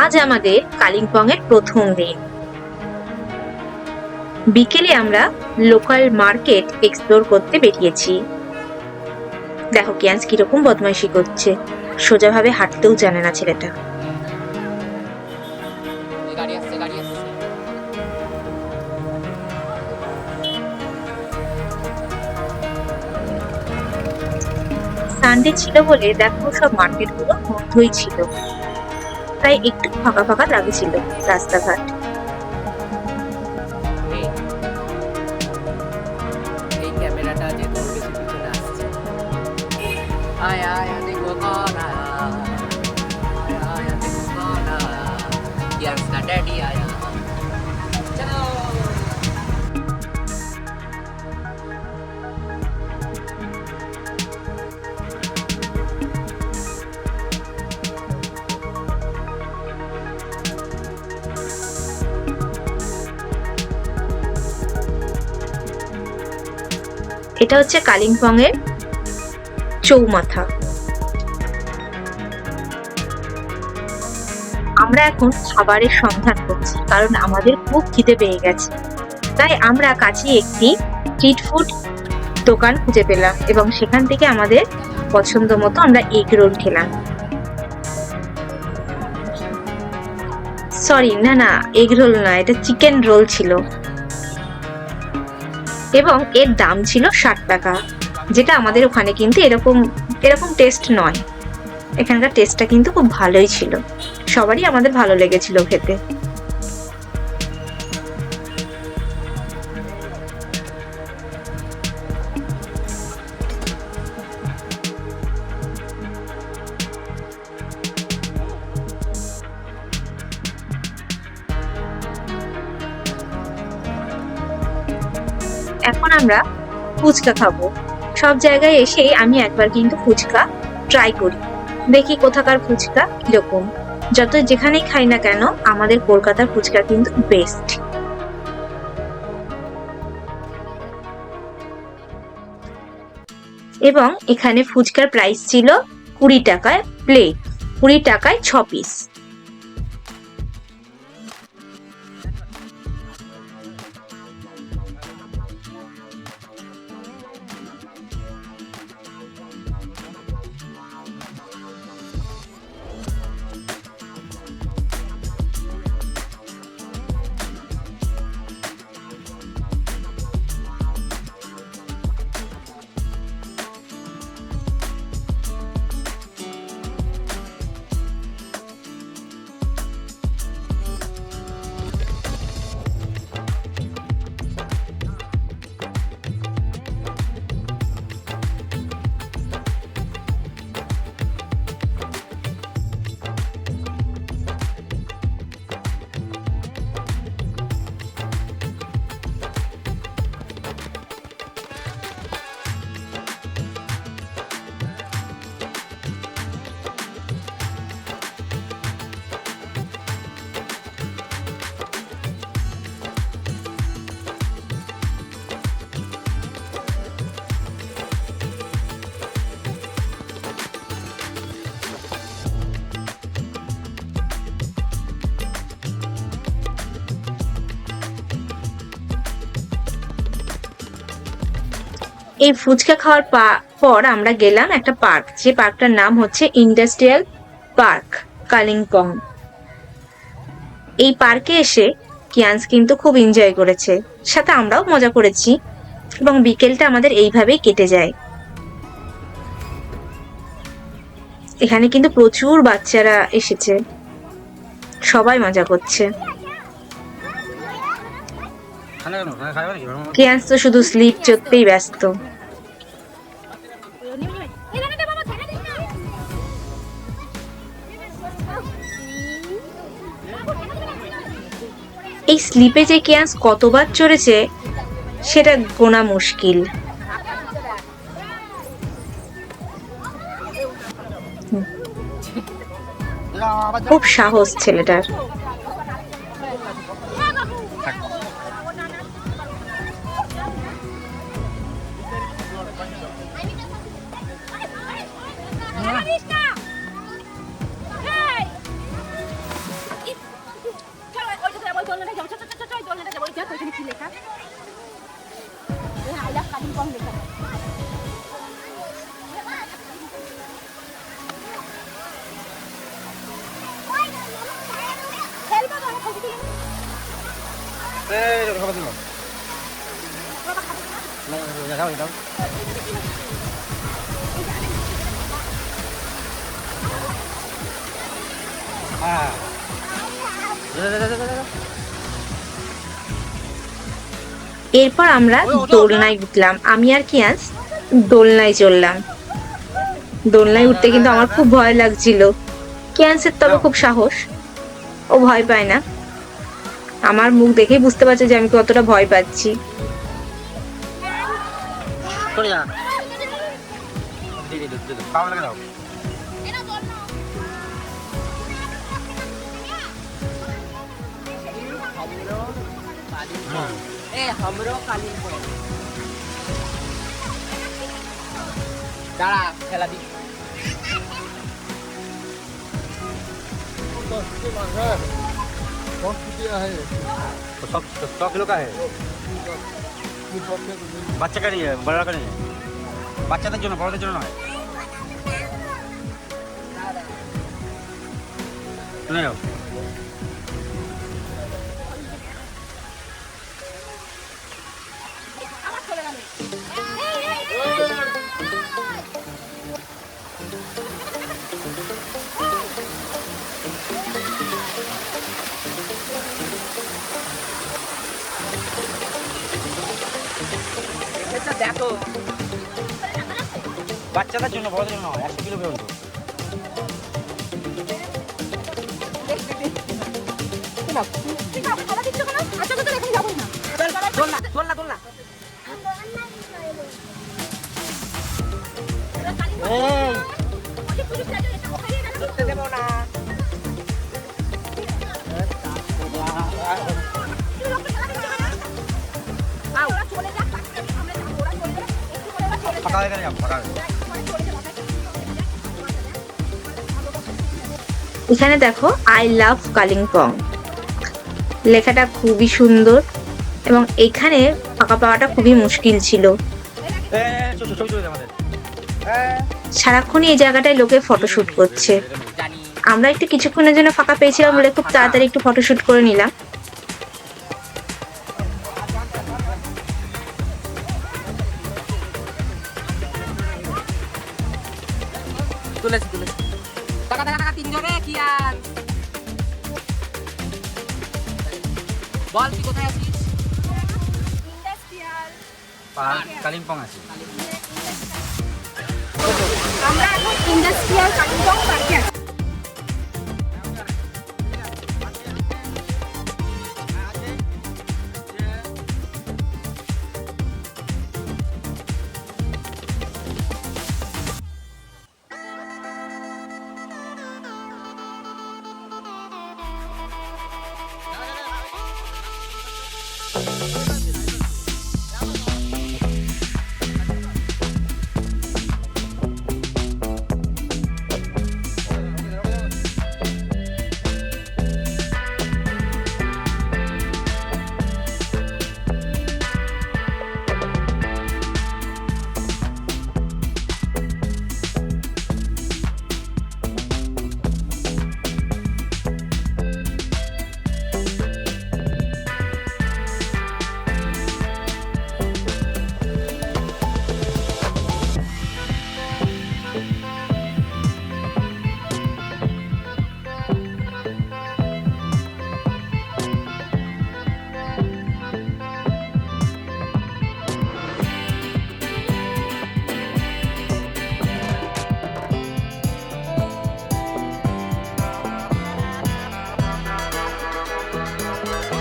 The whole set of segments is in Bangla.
আজ আমাদের কালিম্পং এর প্রথম দিন। বিকেলে আমরা লোকাল মার্কেট এক্সপ্লোর করতে বেরিয়েছি। দেখো কিয়ান্স কিরকম বদমাইশি করছে, সোজাভাবে হাঁটতেও জানে না ছেলেটা। সানডে ছিল বলে দেখো সব মার্কেট গুলো বন্ধই ছিল, তাই একটু ফাঁকা ফাঁকা লাগছিল রাস্তাঘাট। এই ক্যামেরাটা যে তোর বেশি পিছনে আসছে। আয় আয় দেখো কৌন আয়া, আয় দেখো কৌন আয়া, ইয়ান্স का डैडी आया। चलो এটা হচ্ছে কালিম্পং এর চৌমাথা। আমরা এখন খাবারের সন্ধান করছি, কারণ আমাদের খুব খিদে পেয়ে গেছে। তাই আমরা কাছে একটি স্ট্রিট ফুড দোকান খুঁজে পেলাম এবং সেখান থেকে আমাদের পছন্দ মতো আমরা এগ রোল খেলাম। সরি, না এগ রোল না, এটা চিকেন রোল ছিল এবং এর দাম ছিল 60 টাকা, যেটা আমাদের ওখানে কিন্তু এরকম টেস্ট নয়। এখানকার টেস্টটা কিন্তু খুব ভালোই ছিল, সবারই আমাদের ভালো লেগেছিল খেতে। এখন আমরা ফুচকা খাবো। সব জায়গায় এসেই আমি একবার কিন্তু ফুচকা ট্রাই করি, দেখি কোথাকার ফুচকা কিরকম। যত যেখানেই খাই না কেন, আমাদের কলকাতার ফুচকা কিন্তু বেস্ট। এবং এখানে ফুচকার প্রাইস ছিল 20 টাকায় প্লেট, 20 টাকায় 6 পিস। এই ফুচকা খাওয়ার পর আমরা গেলাম একটা পার্ক, যে পার্কটার নাম হচ্ছে ইন্ডাস্ট্রিয়াল পার্ক কালিম্পং। এই পার্কে এসে কিয়ান্স কিন্তু খুব এনজয় করেছে, সাথে আমরাও মজা করেছি এবং বিকেলটা আমাদের এইভাবেই কেটে যায়। এখানে কিন্তু প্রচুর বাচ্চারা এসেছে, সবাই মজা করছে। কিয়ান্স তো শুধু স্লিপ চড়তেই ব্যস্ত। এই স্লিপে যে কিয়ান্স কতবার চড়েছে সেটা গোনা মুশকিল। খুব সাহস ছেলেটার। এরপর আমরা দোলনায় উঠলাম, আমি আর কিয়ান্স দোলনায় চললাম। দোলনায় উঠতে কিন্তু আমার খুব ভয় লাগছিল। কিয়ান্সের তবে খুব সাহস, ও ভয় পায় না। আমার মুখ দেখেই বুঝতে পারছে যে আমি কতটা ভয় পাচ্ছি। দাঁড়া খেলা দিই। कौन सी दिया है? तो 100 किलो का है। বাচ্চা का नहीं है, बड़ा का नहीं है। বাচ্চাদের জন্য, বড়দের জন্য নয়। শুনে যাও। দেখো বাচ্চাদের জন্য, বড়দের জন্য নয়, 100 কিলো পর্যন্ত। দেবো না। ফাঁকা হয়ে গেলে যাবো, ফাঁকা হয়ে গেলে। এখানে দেখো আই লাভ কালিম্পং লেখাটা খুবই সুন্দর, এবং এখানে ফাঁকা পাওয়াটা খুবই মুশকিল ছিল। ছবি তুলে আমাদের। সারাক্ষণই এই জায়গাটায় লোকে ফটোশুট করছে। জানি আমরা একটু কিছুক্ষণের জন্য ফাঁকা পেয়েছিলাম বলে খুব তাড়াতাড়ি একটু ফটোশুট করে নিলাম। তুলেছি তুলেছি। টাকা টাকা টাকা তিনজনে কি আর বল তুই কোথায় আছিস? কালিম্পং আছে। আমরা এখন ইন্ডাস্ট্রিয়াল কালিম্পং পার্কে আছি।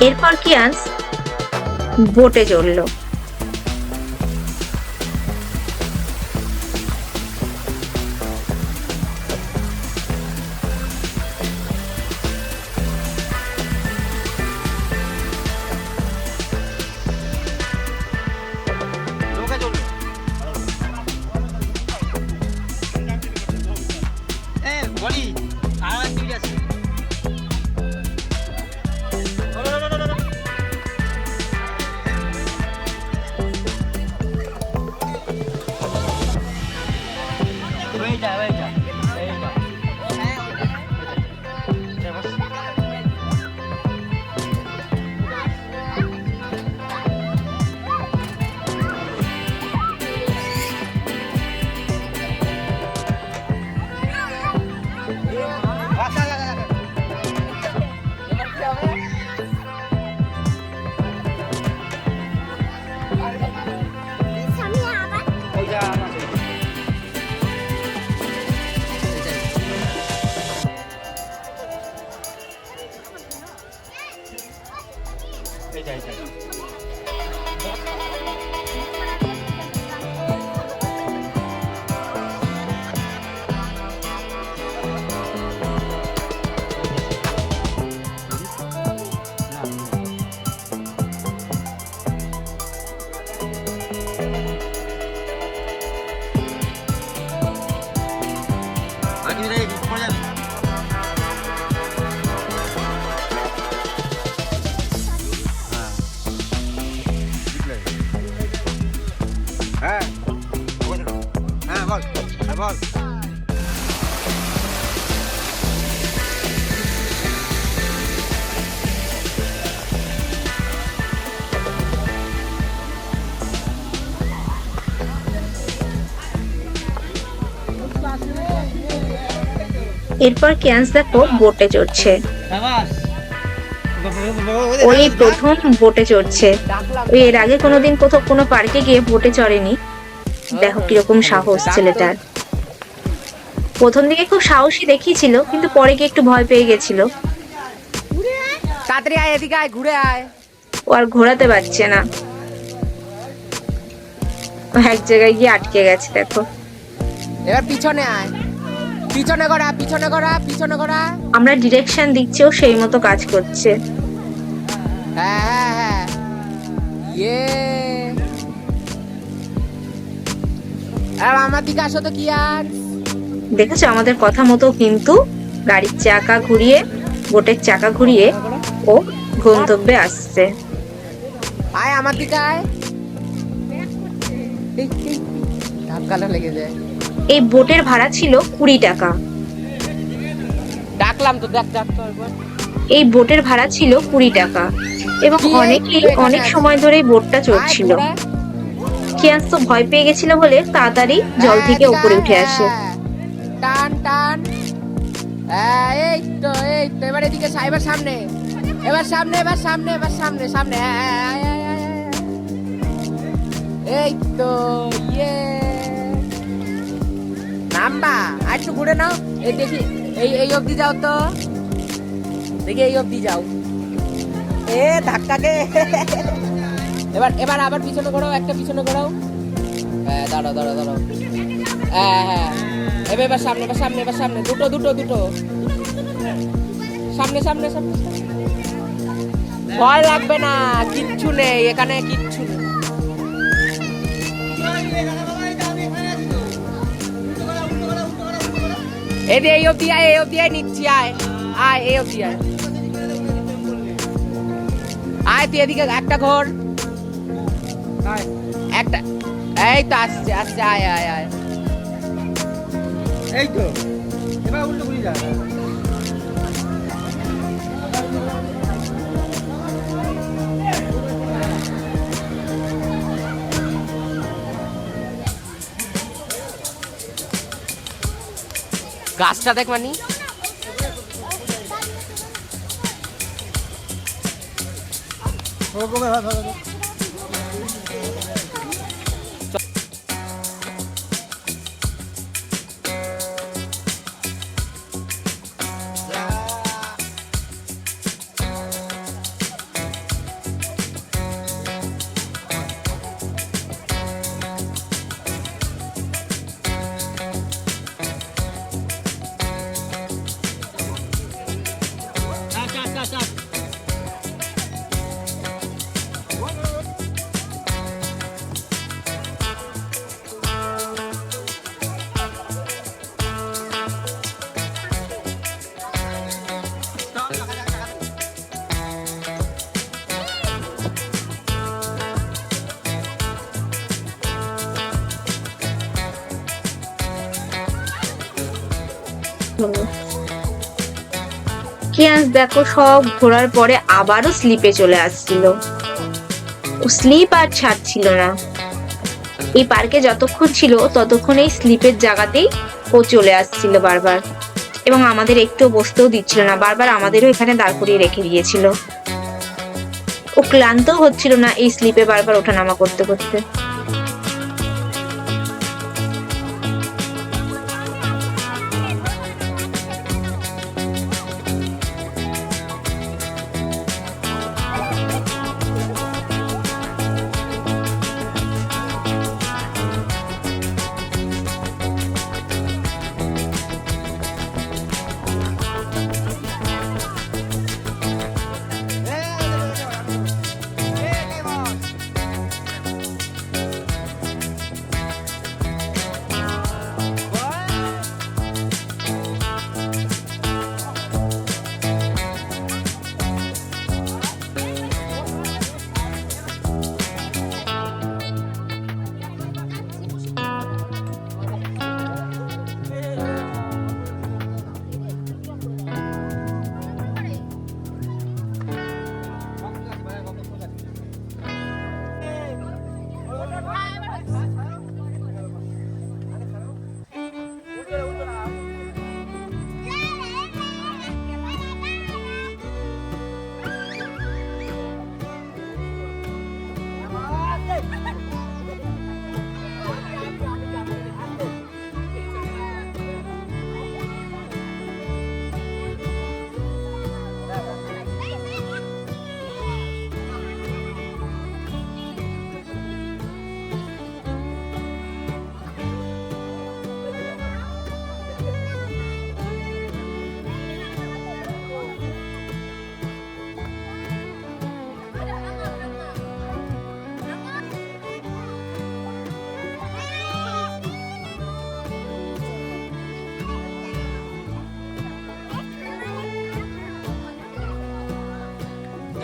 এরপর কিয়ান্স বোটে চললো। নৌকা চলবে। বলি আর ঠিক আছে। বাকি রে পড়ে যাবে হ্যাঁ হ্যাঁ বল হ্যাঁ বল এরপর কিয়ান্স দেখো বোটে চড়ছে। ওই প্রথম বোটে চড়ছে। ওই এর আগে কোনোদিন কোথাও কোনো পার্কে গিয়ে বোটে চড়েনি। দেখো কিরকম সাহস ছেলেটার। প্রথম দিকে খুব সাহসী দেখিয়েছিল, কিন্তু পরে গিয়ে একটু ভয় পেয়ে গেছিল। তাড়াতাড়ি আয়, এদিকে আয়, ঘুরে আয়। ও আর ঘোরাতে পারছে না, ও এক জায়গায় গিয়ে আটকে গেছে। দেখো এবার পিছনে আয়, পিছনে করা, পিছনে করা, পিছনে করা। আমরা ডিরেকশন দিচ্ছি, ও সেই মতো কাজ করছে। হ্যাঁ হ্যাঁ হ্যাঁ, ইয়ে। আর আমার দিকে আসো তো কি আর। দেখেছো আমাদের কথা মতো কিন্তু গাড়ির চাকা ঘুরিয়ে, বোটের চাকা ঘুরিয়ে ও গন্তব্যে আসছে। আয় আমার দিকে আয়। ধাক্কাটা লেগে যায়। এই বোটের ভাড়া ছিল 20 টাকা। ডাকলাম তো, দেখ ডাক তো একবার। এই বোটের ভাড়া ছিল 20 টাকা এবং অনেক সময় ধরে এই বোটটা চলছিল। কিয়ান্স তো ভয় পেয়ে গেছিল বলে তাড়াতাড়ি জল থেকে উপরে উঠে আসে। টান টান, এই তো এই তো। এবার এদিকে এবার সামনে, এবার সামনে, এবার সামনে, এবার সামনে সামনে। এই তো, ইয়ে। নাম্বা আর একটু ঘুরে নাও। এই দেখি, এই অবধি যাও তো, দেখি এই অবধি যাও। এ ধাক্কাকে। এবার এবার আবার পিছনে ঘোরাও, একটা পিছনে ঘোরাও। হ্যাঁ দাঁড়াও দাঁড়াও দাঁড়াও। হ্যাঁ হ্যাঁ, এবার সামনে, এবার সামনে, এবার সামনে। দুটো দুটো দুটো, সামনে সামনে সামনে। ভয় লাগবে না, কিচ্ছু নেই এখানে, কিচ্ছু নেই। এই অবধি আয়, এই অবধি আয়, নিচ্ছি আয় আয়, এই অবধি আয়। আয় তুই এদিকে একটা ঘর, একটা। এই তো আসছে আসছে, আয় আয় আয়। এই তো এবার উল্টো ঘুরে যা গাছটা দেখ মানি। কিয়ান্স দেখো সব ঘোরার পরে আবারও স্লিপে চলে আসছিল। ও স্লিপ আর ছাড়ছিল না। এই পার্কে যতক্ষণ ছিল ততক্ষণ এই স্লিপের জায়গাতেই ও চলে আসছিল বারবার, এবং আমাদের একটু বসতেও দিচ্ছিল না, বারবার আমাদেরও এখানে দাঁড় করিয়ে রেখে দিয়েছিল। ও ক্লান্তও হচ্ছিল না এই স্লিপে বারবার ওঠানামা করতে করতে।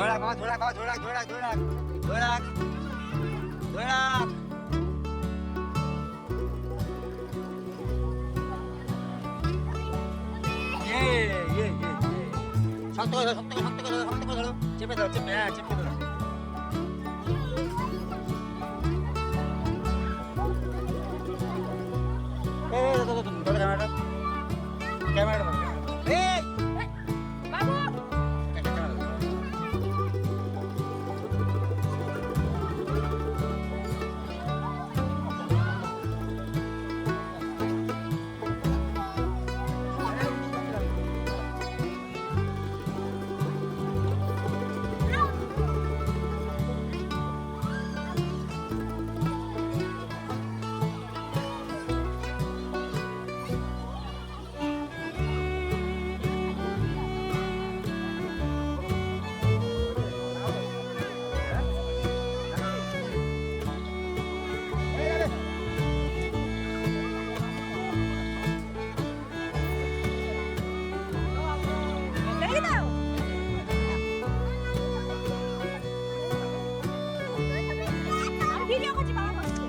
ধরে রাখ বাবা, ধরে রাখ বাবা, ধরে রাখ, ধরে রাখ, ধরে রাখ, ধরে রাখ, ধরে রাখ। শক্ত করে ধরো, শক্ত করে, শক্ত করে ধরো, শক্ত করে ধরো। চেপে ধরো, চেপে, হ্যাঁ, চেপে ধরো। ধরো ক্যামেরাটা, ক্যামেরাটা ধরো। এই! একটা ক্যামেরা ধরো। ভিডিও করছি বাবা করছি।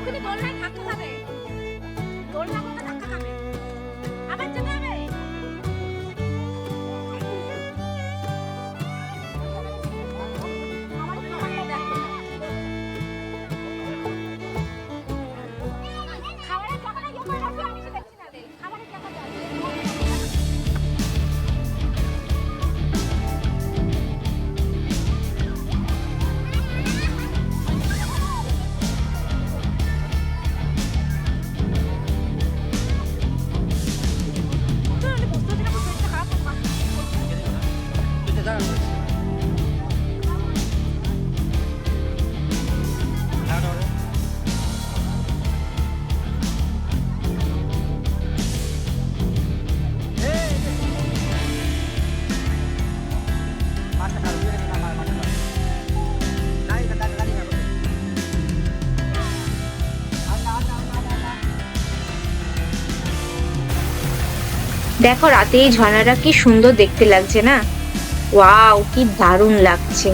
তুমি দোলনায় ধাক্কা খাবে, দোলনা করতে ধাক্কা খাবে, আবার যেতে হবে। আমার দোকানটা দেখো। খাবারের টাকাটা ইয়ে করে রাখো, আমি তো দেখছি না রে। খাবারের টাকা যাবে। দেখো রাতে এই ঝর্ণাটা কি সুন্দর দেখতে লাগছে না? ওয়াও, কি দারুণ লাগছে।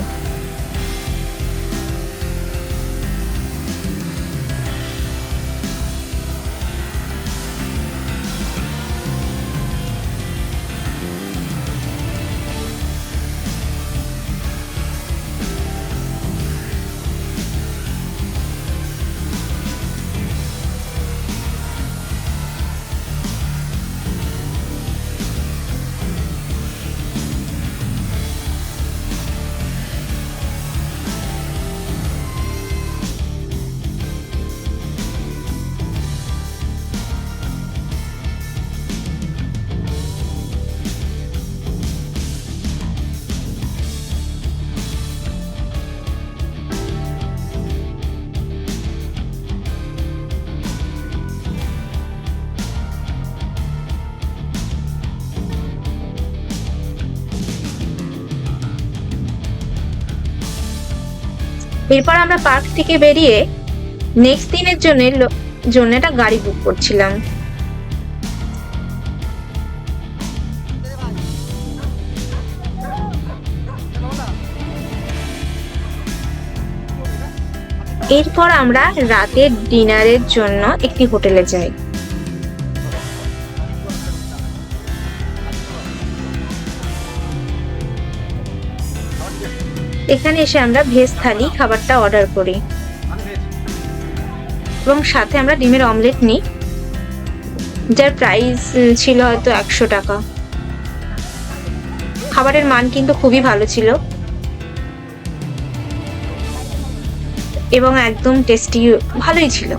এরপর আমরা পার্ক থেকে বেরিয়ে নেক্সট দিনের জন্য একটা গাড়ি বুক করছিলাম। এরপর আমরা রাতের ডিনারের জন্য একটি হোটেলে যাই। এখানে এসে আমরা ভেজ থালি খাবারটা অর্ডার করি এবং সাথে আমরা ডিমের অমলেট নিই, যার প্রাইস ছিল হয়তো 100 টাকা। খাবারের মান কিন্তু খুবই ভালো ছিল এবং একদম টেস্টি, ভালোই ছিল।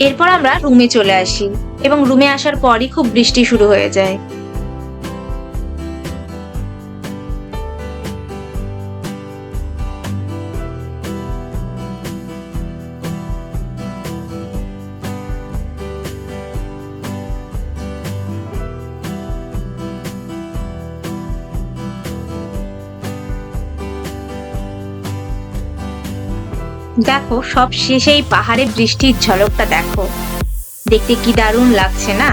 এরপর আমরা রুমে চলে আসি এবং রুমে আসার পরই খুব বৃষ্টি শুরু হয়ে যায়। দেখো সব শেষেই পাহাড়ে বৃষ্টির ঝলকটা দেখো, দেখতে কি দারুণ লাগছে না?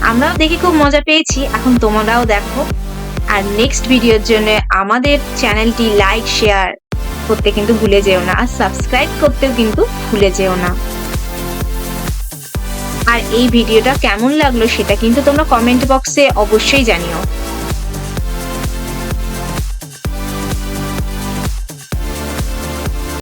আমরাও দেখে খুব মজা পেয়েছি, এখন তোমরাও দেখো। আর নেক্সট ভিডিওর জন্য আমাদের চ্যানেলটি লাইক শেয়ার করতে কিন্তু ভুলে যেও না, আর সাবস্ক্রাইব করতেও কিন্তু ভুলে যেও না। আর এই ভিডিওটা কেমন লাগলো সেটা কিন্তু তোমরা কমেন্ট বক্সে অবশ্যই জানিও।